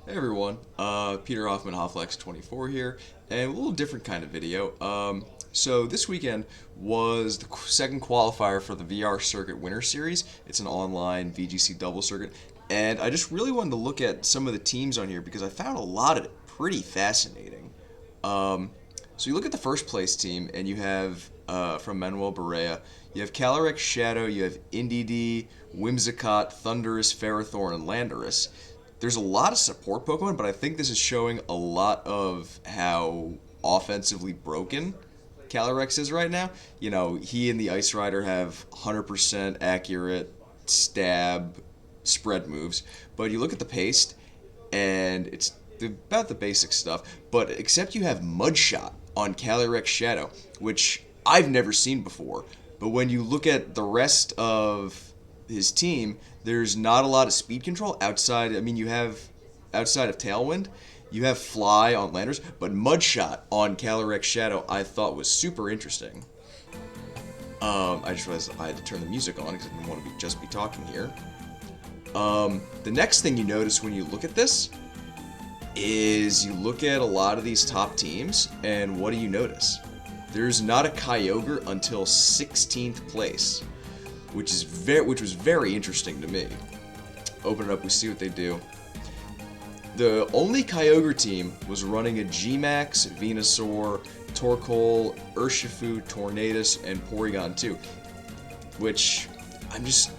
Hey everyone, Peter Hoffman Hofflex 24 here, and a little different kind of video. So this weekend was the second qualifier for the VR Circuit Winter Series. It's an online VGC double circuit, and I just really wanted to look at some of the teams on here because I found a lot of it pretty fascinating. So you look at the first place team, and you have from Manuel Barea, you have Calyrex Shadow, you have Indeedee, Whimsicott, Thundurus, Ferrothorn, and Landorus. There's a lot of support Pokemon, but I think this is showing a lot of how offensively broken Calyrex is right now. You know, he and the Ice Rider have 100% accurate stab spread moves, but you look at the paste, and it's about the basic stuff, but except you have Mudshot on Calyrex Shadow, which I've never seen before. But when you look at the rest of his team, there's not a lot of speed control outside. I mean, you have outside of Tailwind, you have Fly on Landers, but Mudshot on Calyrex Shadow I thought was super interesting. I just realized I had to turn the music on because I didn't want to just be talking here. The next thing you notice when you look at this is you look at a lot of these top teams, and what do you notice? There's not a Kyogre until 16th place, which was very interesting to me. Open it up, we see what they do. The only Kyogre team was running a Gmax, Venusaur, Torkoal, Urshifu, Tornadus, and Porygon 2, which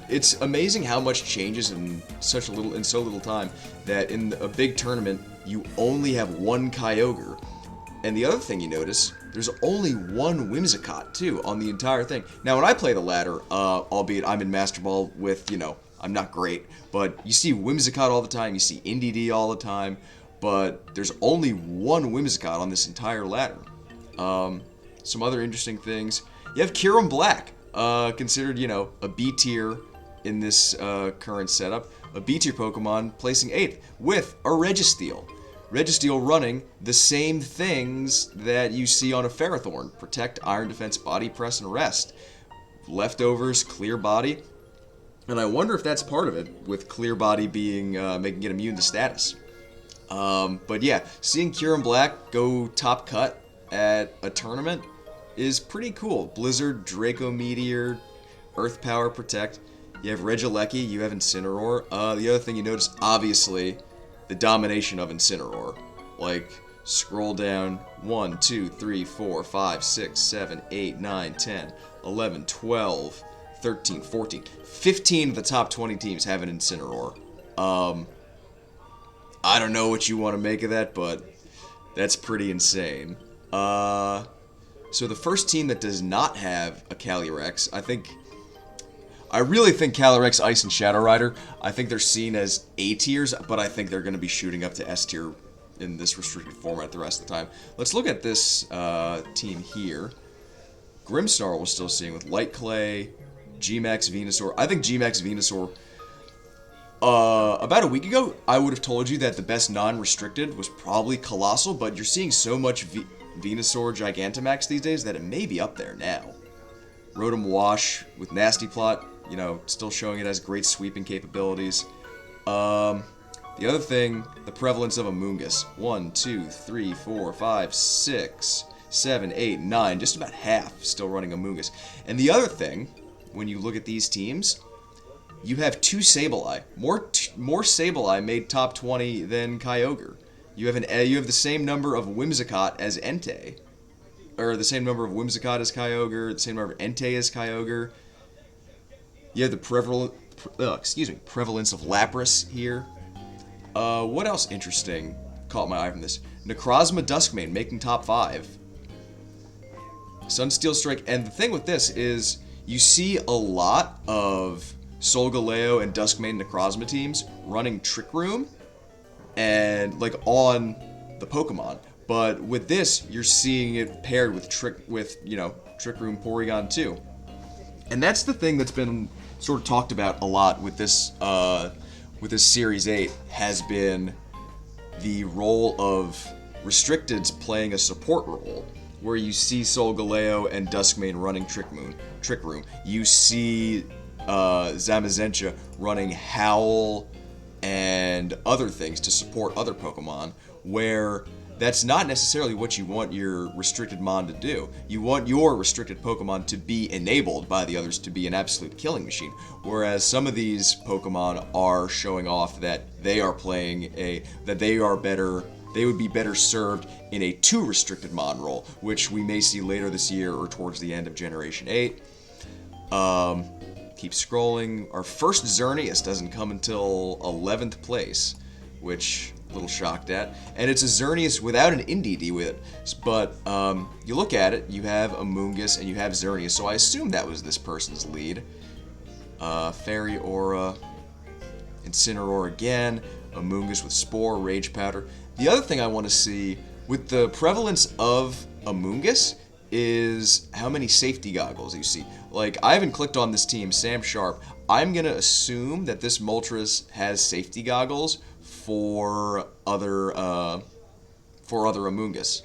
it's amazing how much changes in so little time that in a big tournament you only have one Kyogre. And the other thing you notice, there's only one Whimsicott, too, on the entire thing. Now, when I play the ladder, albeit I'm in Master Ball with, I'm not great, but you see Whimsicott all the time, you see Indeedee all the time, but there's only one Whimsicott on this entire ladder. Some other interesting things. You have Kyurem Black, considered, a B tier in this current setup. A B tier Pokemon placing 8th with a Registeel. Registeel running the same things that you see on a Ferrothorn. Protect, Iron Defense, Body Press, and Rest. Leftovers, Clear Body. And I wonder if that's part of it, with Clear Body being making it immune to status. But yeah, seeing Kyurem Black go top cut at a tournament is pretty cool. Blizzard, Draco Meteor, Earth Power, Protect. You have Regieleki, you have Incineroar. The other thing you notice, obviously, the domination of Incineroar. Like, scroll down 1, 2, 3, 4, 5, 6, 7, 8, 9, 10, 11, 12, 13, 14. 15 of the top 20 teams have an Incineroar. I don't know what you want to make of that, but that's pretty insane. So the first team that does not have a Calyrex, I really think Calyrex, Ice, and Shadow Rider, I think they're seen as A tiers, but I think they're going to be shooting up to S tier in this restricted format the rest of the time. Let's look at this team here. Grimmsnarl was still seeing with Light Clay, Gmax, Venusaur. I think Gmax, Venusaur, about a week ago, I would have told you that the best non-restricted was probably Colossal, but you're seeing so much Venusaur Gigantamax these days that it may be up there now. Rotom Wash with Nasty Plot, still showing it has great sweeping capabilities. The other thing, the prevalence of Amoonguss. 1, 2, 3, 4, 5, 6, 7, 8, 9, just about half still running Amoonguss. And the other thing, when you look at these teams, you have 2 Sableye. More Sableye made top 20 than Kyogre. You have the same number of Whimsicott as Entei. Or the same number of Whimsicott as Kyogre, the same number of Entei as Kyogre. You have the prevalence of Lapras here. What else interesting caught my eye from this? Necrozma Duskmane making top 5. Sunsteel Strike, and the thing with this is you see a lot of Solgaleo and Duskmane Necrozma teams running Trick Room and on the Pokemon. But with this, you're seeing it paired with Trick Room Porygon 2. And that's the thing that's been sort of talked about a lot with this Series 8 has been the role of Restricteds playing a support role, where you see Solgaleo and Duskmane running Trick Room. You see Zamazentia running Howl, and other things to support other Pokemon, where that's not necessarily what you want your restricted mon to do. You want your restricted Pokemon to be enabled by the others to be an absolute killing machine, whereas some of these Pokemon are showing off that they are that they are better, they would be better served in a 2 restricted mon role, which we may see later this year or towards the end of Generation 8. Keep scrolling. Our first Xerneas doesn't come until 11th place, which I'm a little shocked at. And it's a Xerneas without an NDD with it. But you look at it, you have Amoonguss and you have Xerneas, so I assume that was this person's lead. Fairy Aura, Incineroar again, Amoonguss with Spore, Rage Powder. The other thing I want to see with the prevalence of Amoonguss is how many safety goggles you see. Like, I haven't clicked on this team, Sam Sharp. I'm going to assume that this Moltres has safety goggles for other Amoonguss.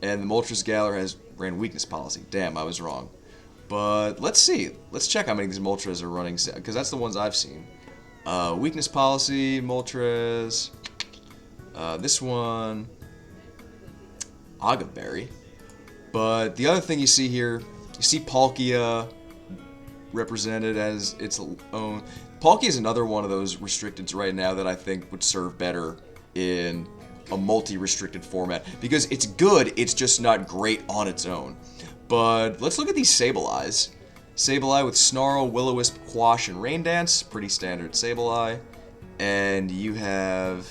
And the Moltres Galar ran weakness policy. Damn, I was wrong. But let's see. Let's check how many of these Moltres are running, because that's the ones I've seen. Weakness policy, Moltres. This one, Agaberry. But the other thing you see here, you see Palkia represented as its own. Palkia is another one of those restricteds right now that I think would serve better in a multi-restricted format, because it's good, it's just not great on its own. But let's look at these Sableyes. Sableye with Snarl, Will-O-Wisp, Quash, and Rain Dance. Pretty standard Sableye. And you have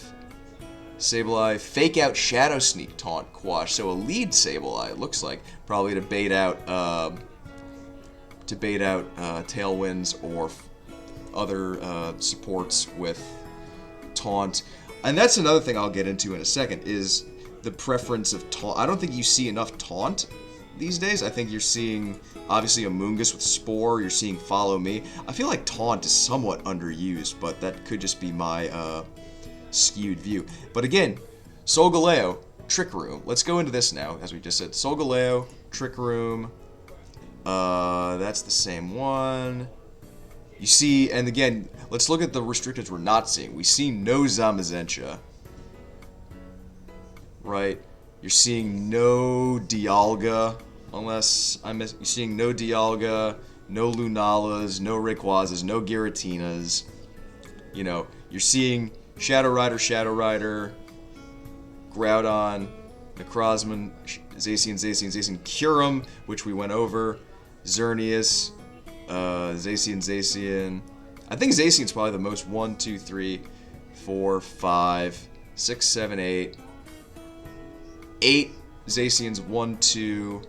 Sableye, Fake Out, Shadow Sneak, Taunt, Quash. So a lead Sableye, it looks like, probably to bait out Tailwinds or other supports with Taunt. And that's another thing I'll get into in a second, is the preference of Taunt. I don't think you see enough Taunt these days. I think you're seeing, obviously, Amoonguss with Spore. You're seeing Follow Me. I feel like Taunt is somewhat underused, but that could just be my skewed view. But again, Solgaleo, Trick Room. Let's go into this now, as we just said. Solgaleo, Trick Room. That's the same one. You see, and again, let's look at the restricteds we're not seeing. We see no Zamazenta, right? You're seeing no Dialga, unless you're seeing no Dialga, no Lunalas, no Rayquazas, no Giratinas. You know, you're seeing Shadow Rider, Groudon, Necrozma, Zacian, Kyurem, which we went over, Xerneas, Zacian. I think Zacian's probably the most. 1, 2, 3, 4, 5, 6, 7, 8. 8 Zacians, 1, 2,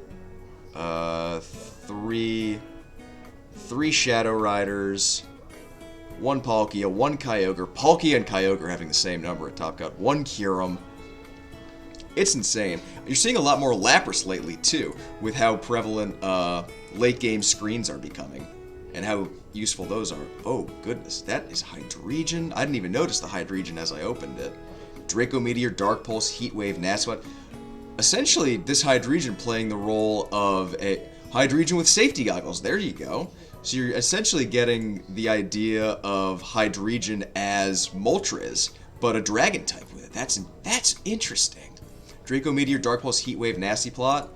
3 Shadow Riders, 1 Palkia, 1 Kyogre. Palkia and Kyogre are having the same number at Top Cut. 1 Kyurem. It's insane. You're seeing a lot more Lapras lately, too, with how prevalent late-game screens are becoming, and how useful those are. Oh, goodness, that is Hydreigon. I didn't even notice the Hydreigon as I opened it. Draco Meteor, Dark Pulse, Heat Wave, Nasswat. Essentially, this Hydreigon playing the role of a Hydreigon with safety goggles. There you go. So you're essentially getting the idea of Hydreigon as Moltres, but a Dragon type with it. That's interesting. Draco Meteor, Dark Pulse, Heat Wave, Nasty Plot.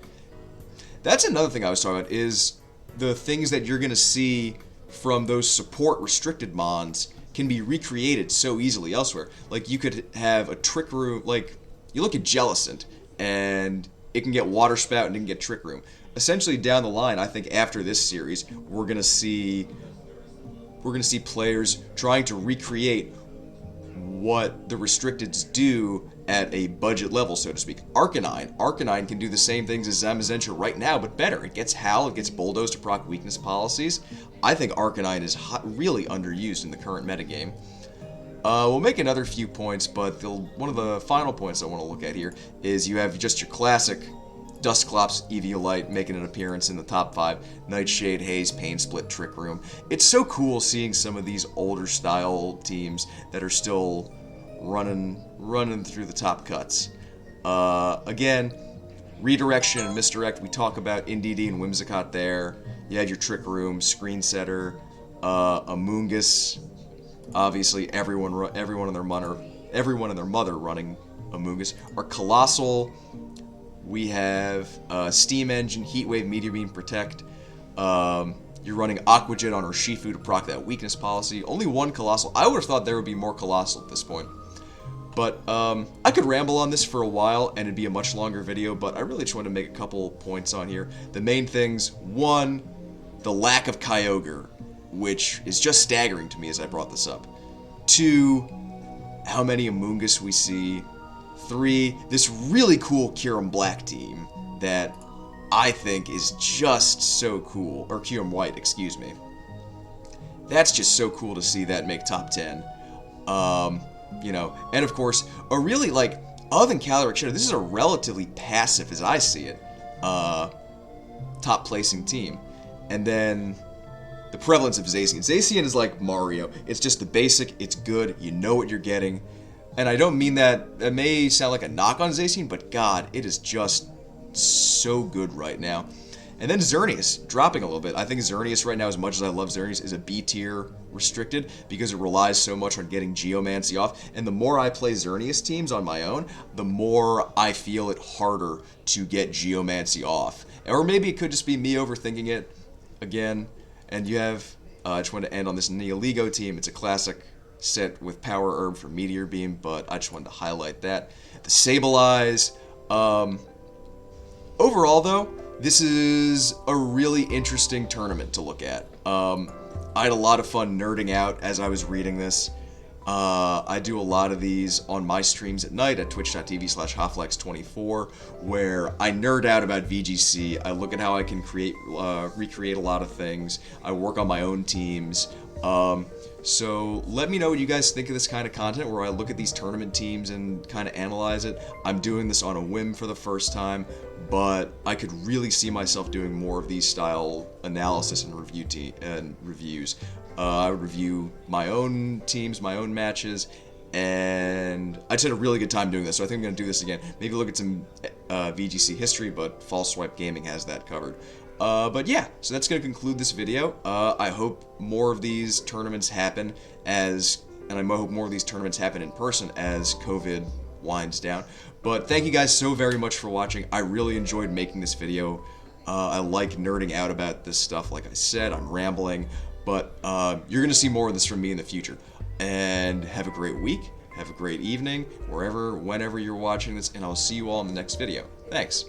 That's another thing I was talking about, is the things that you're going to see from those support restricted mons can be recreated so easily elsewhere. Like, you could have a Trick Room, like, you look at Jellicent, and it can get Water Spout and it can get Trick Room. Essentially, down the line, I think after this series, we're going to see players trying to recreate what the restricteds do at a budget level, so to speak. Arcanine can do the same things as Zamazenta right now, but better. It gets Howl, it gets Bulldoze to proc weakness policies. I think Arcanine is really underused in the current metagame. We'll make another few points, but one of the final points I want to look at here is you have just your classic Dusclops, Eviolite making an appearance in the top 5, Nightshade, Haze, Pain Split, Trick Room. It's so cool seeing some of these older style teams that are still running through the top cuts. Again, redirection and misdirect, we talk about NDD and Whimsicott there. You had your Trick Room, Screen Setter, Amoonguss, obviously everyone and their mother running Amoonguss are Colossal. We have Steam Engine, Heatwave, Meteor Beam, Protect. You're running Aquajet on Urshifu to proc that weakness policy. Only one Colossal. I would have thought there would be more Colossal at this point. But I could ramble on this for a while and it'd be a much longer video, but I really just want to make a couple points on here. The main things: one, the lack of Kyogre, which is just staggering to me as I brought this up. Two, how many Amoonguss we see. Three, this really cool Kyurem Black team that I think is just so cool, or Kyurem White, excuse me. That's just so cool to see that make top 10. You know, and of course, a really, like, other than Calyrex Shadow, this is a relatively passive, as I see it, top placing team. And then the prevalence of Zacian. Zacian is like Mario. It's just the basic, it's good, you know what you're getting. And I don't mean that, it may sound like a knock on Zacian, but God, it is just so good right now. And then Xerneas, dropping a little bit. I think Xerneas right now, as much as I love Xerneas, is a B tier restricted because it relies so much on getting Geomancy off. And the more I play Xerneas teams on my own, the more I feel it harder to get Geomancy off. Or maybe it could just be me overthinking it again. And you have, I just wanted to end on this Neoligo team. It's a classic set with Power Herb for Meteor Beam, but I just wanted to highlight that. The Sableyes. Overall, though, this is a really interesting tournament to look at. I had a lot of fun nerding out as I was reading this. I do a lot of these on my streams at night at twitch.tv/Hoflex24, where I nerd out about VGC. I look at how I can recreate a lot of things. I work on my own teams. So let me know what you guys think of this kind of content where I look at these tournament teams and kind of analyze it. I'm doing this on a whim for the first time, but I could really see myself doing more of these style analysis and reviews. I would review my own teams, my own matches, and I just had a really good time doing this, so I think I'm going to do this again. Maybe look at some VGC history, but False Swipe Gaming has that covered. But yeah, so that's going to conclude this video. I hope more of these tournaments happen and I hope more of these tournaments happen in person as COVID winds down. But thank you guys so very much for watching. I really enjoyed making this video. I like nerding out about this stuff. Like I said, I'm rambling, but you're going to see more of this from me in the future. And have a great week. Have a great evening, whenever you're watching this, and I'll see you all in the next video. Thanks.